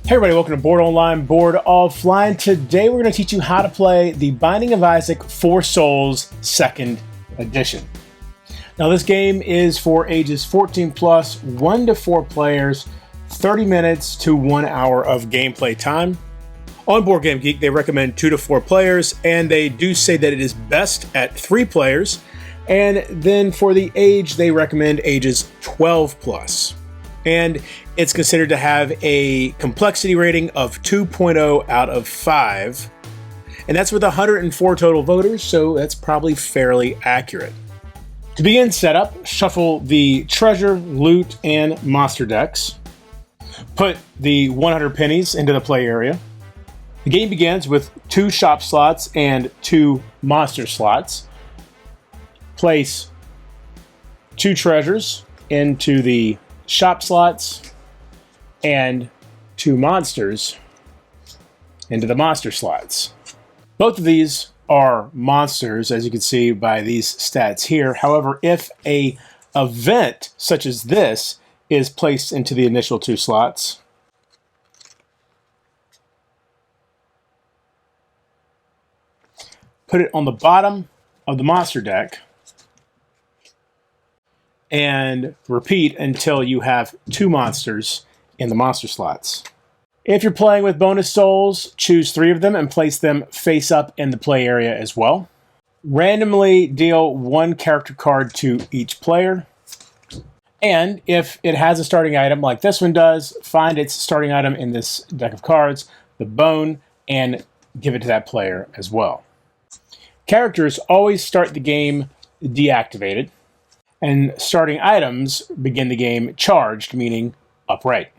Hey everybody, welcome to Board Online, Board Offline. Today we're going to teach you how to play The Binding of Isaac 4 Souls 2nd Edition. Now this game is for ages 14 plus, 1 to 4 players, 30 minutes to 1 hour of gameplay time. On Board Game Geek, they recommend 2 to 4 players, and they do say that it is best at 3 players. And then for the age, they recommend ages 12 plus. And it's considered to have a complexity rating of 2.0 out of 5. And that's with 104 total voters, so that's probably fairly accurate. To begin setup, shuffle the treasure, loot, and monster decks. Put the 100 pennies into the play area. The game begins with 2 shop slots and 2 monster slots. Place 2 treasures into the shop slots and 2 monsters into the monster slots. Both of these are monsters, as you can see by these stats here. However, if an event such as this is placed into the initial 2 slots, put it on the bottom of the monster deck and repeat until you have 2 monsters in the monster slots. If you're playing with bonus souls, choose 3 of them and place them face up in the play area as well. Randomly deal 1 character card to each player. And if it has a starting item like this one does, find its starting item in this deck of cards, the bone, and give it to that player as well. Characters always start the game deactivated, and starting items begin the game charged, meaning upright.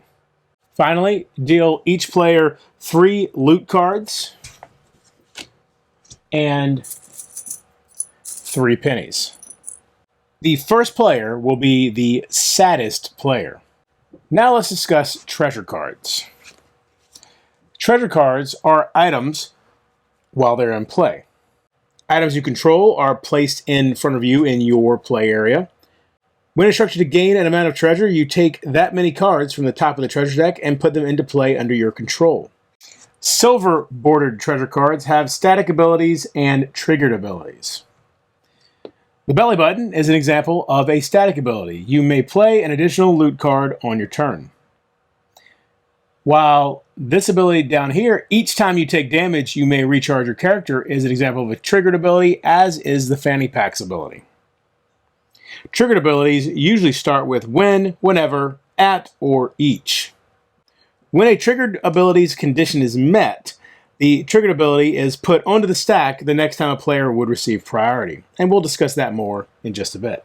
Finally, deal each player 3 loot cards and 3 pennies. The first player will be the saddest player. Now let's discuss treasure cards. Treasure cards are items while they're in play. Items you control are placed in front of you in your play area. When instructed to gain an amount of treasure, you take that many cards from the top of the treasure deck and put them into play under your control. Silver bordered treasure cards have static abilities and triggered abilities. The belly button is an example of a static ability. You may play an additional loot card on your turn. While this ability down here, each time you take damage, you may recharge your character, is an example of a triggered ability, as is the fanny packs ability. Triggered abilities usually start with when, whenever, at, or each. When a triggered ability's condition is met, the triggered ability is put onto the stack the next time a player would receive priority, and we'll discuss that more in just a bit.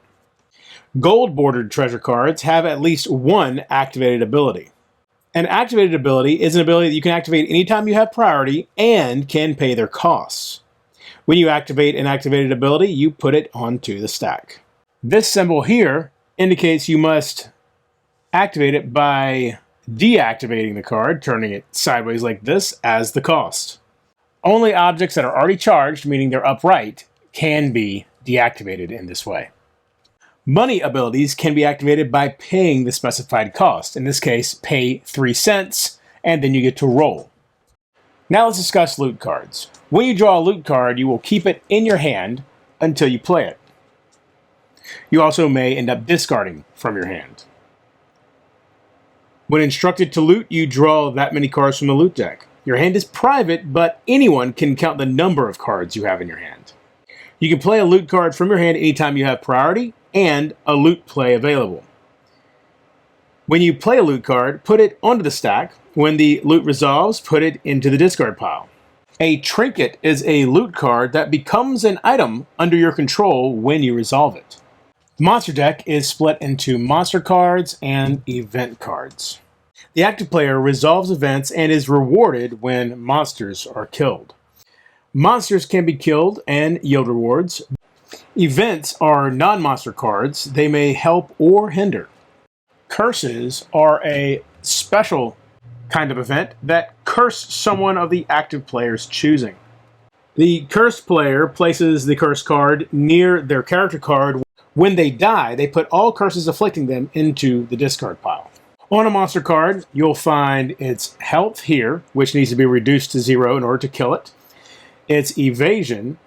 Gold-bordered treasure cards have at least 1 activated ability. An activated ability is an ability that you can activate anytime you have priority and can pay their costs. When you activate an activated ability, you put it onto the stack. This symbol here indicates you must activate it by deactivating the card, turning it sideways like this, as the cost. Only objects that are already charged, meaning they're upright, can be deactivated in this way. Money abilities can be activated by paying the specified cost. In this case, pay 3 cents, and then you get to roll. Now let's discuss loot cards. When you draw a loot card, you will keep it in your hand until you play it. You also may end up discarding from your hand. When instructed to loot, you draw that many cards from the loot deck. Your hand is private, but anyone can count the number of cards you have in your hand. You can play a loot card from your hand anytime you have priority and a loot play available. When you play a loot card, put it onto the stack. When the loot resolves, put it into the discard pile. A trinket is a loot card that becomes an item under your control when you resolve it. The monster deck is split into monster cards and event cards. The active player resolves events and is rewarded when monsters are killed. Monsters can be killed and yield rewards. Events are non-monster cards. They may help or hinder. Curses are a special kind of event that curse someone of the active player's choosing. The cursed player places the curse card near their character card. When they die, they put all curses afflicting them into the discard pile. On a monster card, you'll find its health here, which needs to be reduced to 0 in order to kill it. Its evasion,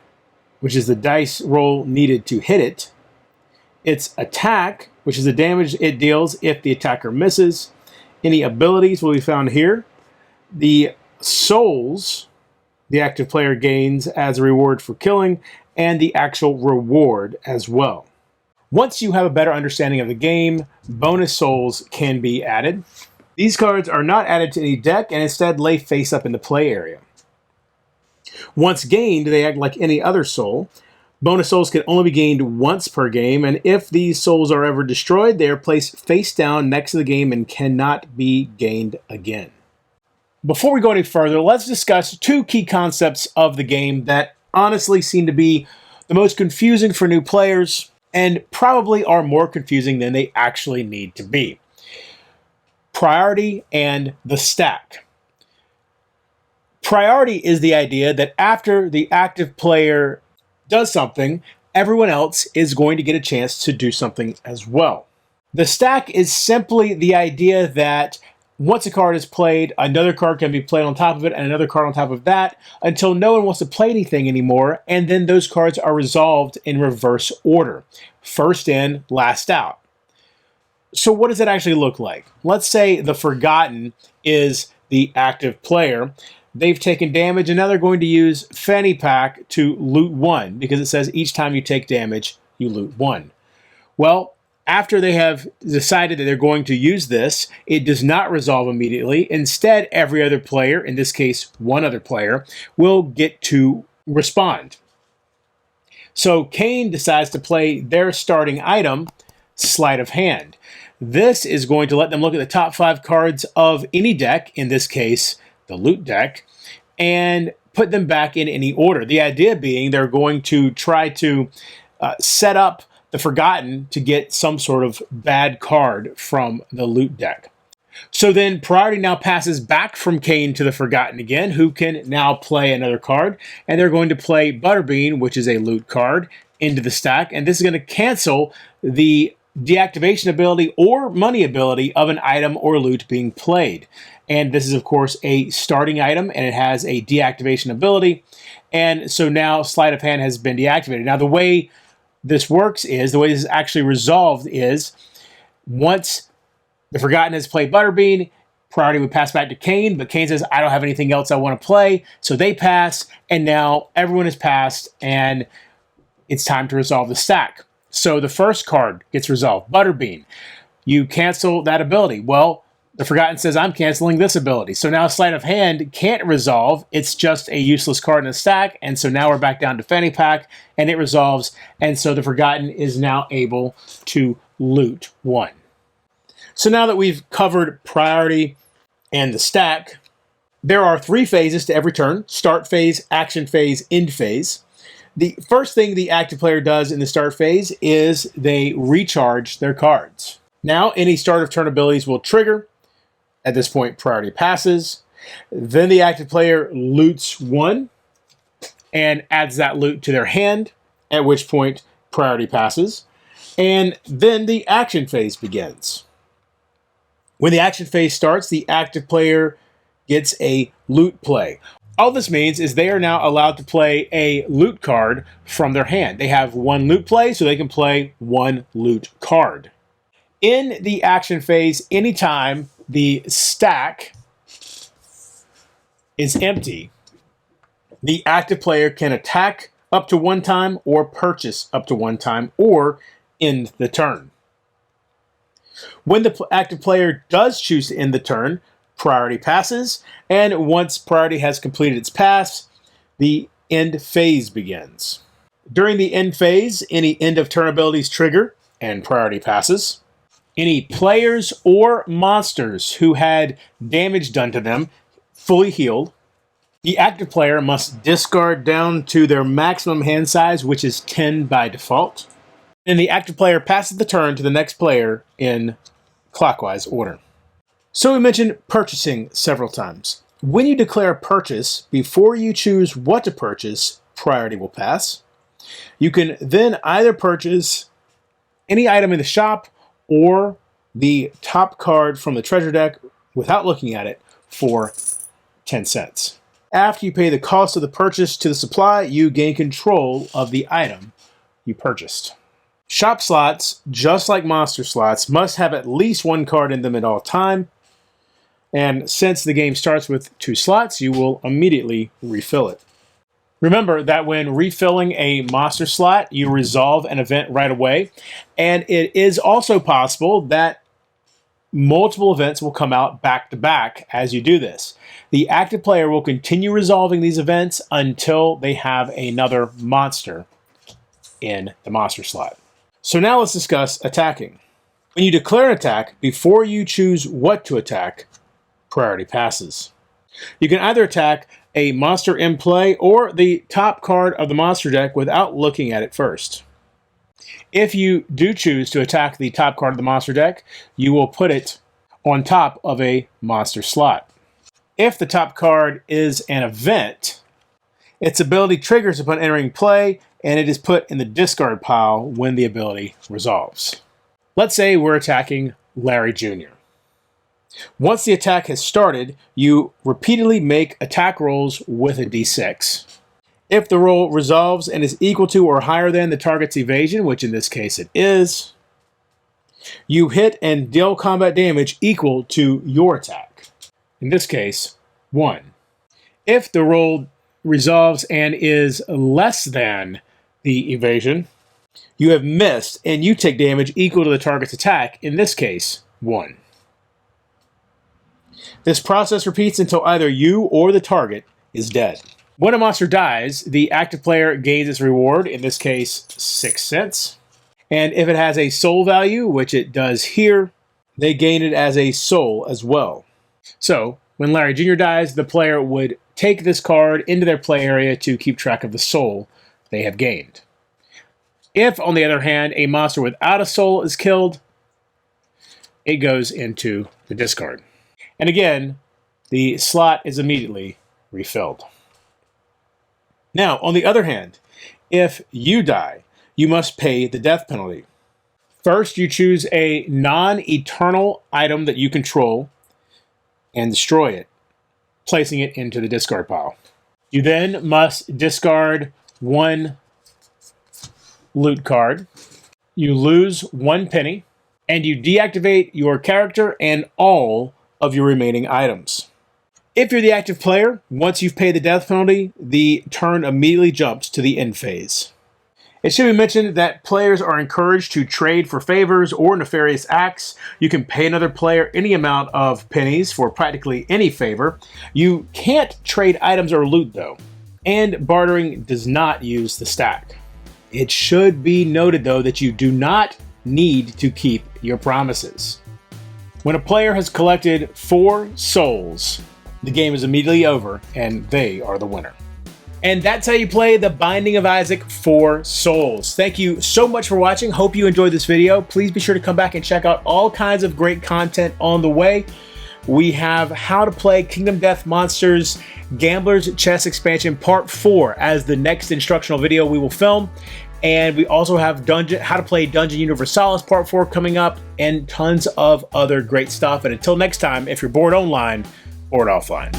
which is the dice roll needed to hit it. Its attack, which is the damage it deals if the attacker misses. Any abilities will be found here. The souls the active player gains as a reward for killing, and the actual reward as well. Once you have a better understanding of the game, bonus souls can be added. These cards are not added to any deck and instead lay face up in the play area. Once gained, they act like any other soul. Bonus souls can only be gained once per game, and if these souls are ever destroyed, they are placed face down next to the game and cannot be gained again. Before we go any further, let's discuss two key concepts of the game that honestly seem to be the most confusing for new players and probably are more confusing than they actually need to be. Priority and the stack. Priority is the idea that after the active player does something, everyone else is going to get a chance to do something as well. The stack is simply the idea that once a card is played, another card can be played on top of it and another card on top of that until no one wants to play anything anymore, and then those cards are resolved in reverse order. First in, last out. So what does it actually look like? Let's say the Forgotten is the active player. They've taken damage, and now they're going to use Fanny Pack to loot 1, because it says each time you take damage, you loot 1. Well, after they have decided that they're going to use this, it does not resolve immediately. Instead, every other player, in this case, one other player, will get to respond. So Kane decides to play their starting item, Sleight of Hand. This is going to let them look at the top 5 cards of any deck, in this case, the loot deck, and put them back in any order. The idea being they're going to try to set up the Forgotten to get some sort of bad card from the loot deck. So then priority now passes back from Kane to the Forgotten again, who can now play another card, and they're going to play Butterbean, which is a loot card, into the stack, and this is going to cancel the deactivation ability or money ability of an item or loot being played. And this is, of course, a starting item, and it has a deactivation ability, and so now Sleight of Hand has been deactivated. Now, the way this works is, the way this is actually resolved is, once the Forgotten has played Butterbean, priority would pass back to Kane, but Kane says, I don't have anything else I want to play, so they pass, and now everyone has passed, and it's time to resolve the stack. So the first card gets resolved, Butterbean. You cancel that ability. Well, the Forgotten says, I'm canceling this ability. So now Sleight of Hand can't resolve. It's just a useless card in the stack. And so now we're back down to Fanny Pack, and it resolves. And so the Forgotten is now able to loot 1. So now that we've covered priority and the stack, there are 3 phases to every turn: start phase, action phase, end phase. The first thing the active player does in the start phase is they recharge their cards. Now any start of turn abilities will trigger. At this point, priority passes. Then the active player loots 1 and adds that loot to their hand, at which point priority passes. And then the action phase begins. When the action phase starts, the active player gets a loot play. All this means is they are now allowed to play a loot card from their hand. They have 1 loot play, so they can play 1 loot card. In the action phase, anytime the stack is empty, the active player can attack up to 1 time or purchase up to 1 time or end the turn. When the active player does choose to end the turn, priority passes, and once priority has completed its pass, the end phase begins. During the end phase, any end of turn abilities trigger, and priority passes. Any players or monsters who had damage done to them fully healed. The active player must discard down to their maximum hand size, which is 10 by default. And the active player passes the turn to the next player in clockwise order. So we mentioned purchasing several times. When you declare a purchase, before you choose what to purchase, priority will pass. You can then either purchase any item in the shop or the top card from the treasure deck without looking at it for 10 cents. After you pay the cost of the purchase to the supply, you gain control of the item you purchased. Shop slots, just like monster slots, must have at least one card in them at all time. And since the game starts with 2 slots, you will immediately refill it. Remember that when refilling a monster slot, you resolve an event right away. And it is also possible that multiple events will come out back to back as you do this. The active player will continue resolving these events until they have another monster in the monster slot. So now let's discuss attacking. When you declare an attack, before you choose what to attack, priority passes. You can either attack a monster in play or the top card of the monster deck without looking at it first. If you do choose to attack the top card of the monster deck, you will put it on top of a monster slot. If the top card is an event, its ability triggers upon entering play, and it is put in the discard pile when the ability resolves. Let's say we're attacking Larry Jr. Once the attack has started, you repeatedly make attack rolls with a d6. If the roll resolves and is equal to or higher than the target's evasion, which in this case it is, you hit and deal combat damage equal to your attack. In this case, 1. If the roll resolves and is less than the evasion, you have missed and you take damage equal to the target's attack, in this case, 1. This process repeats until either you or the target is dead. When a monster dies, the active player gains its reward, in this case 6 cents. And if it has a soul value, which it does here, they gain it as a soul as well. So when Larry Jr. dies, the player would take this card into their play area to keep track of the soul they have gained. If, on the other hand, a monster without a soul is killed, it goes into the discard. And again, the slot is immediately refilled. Now, on the other hand, if you die, you must pay the death penalty. First, you choose a non-eternal item that you control and destroy it, placing it into the discard pile. You then must discard 1 loot card. You lose 1 penny, and you deactivate your character and all of your remaining items. If you're the active player, once you've paid the death penalty, the turn immediately jumps to the end phase. It should be mentioned that players are encouraged to trade for favors or nefarious acts. You can pay another player any amount of pennies for practically any favor. You can't trade items or loot though, and bartering does not use the stack. It should be noted though that you do not need to keep your promises. When a player has collected 4 souls, the game is immediately over and they are the winner. And that's how you play The Binding of Isaac 4 Souls. Thank you so much for watching. Hope you enjoyed this video. Please be sure to come back and check out all kinds of great content on the way. We have How to Play Kingdom Death Monsters Gambler's Chess Expansion Part 4 as the next instructional video we will film. And we also have How to Play Dungeon Universalis Part 4 coming up, and tons of other great stuff. And until next time, if you're bored online, bored offline.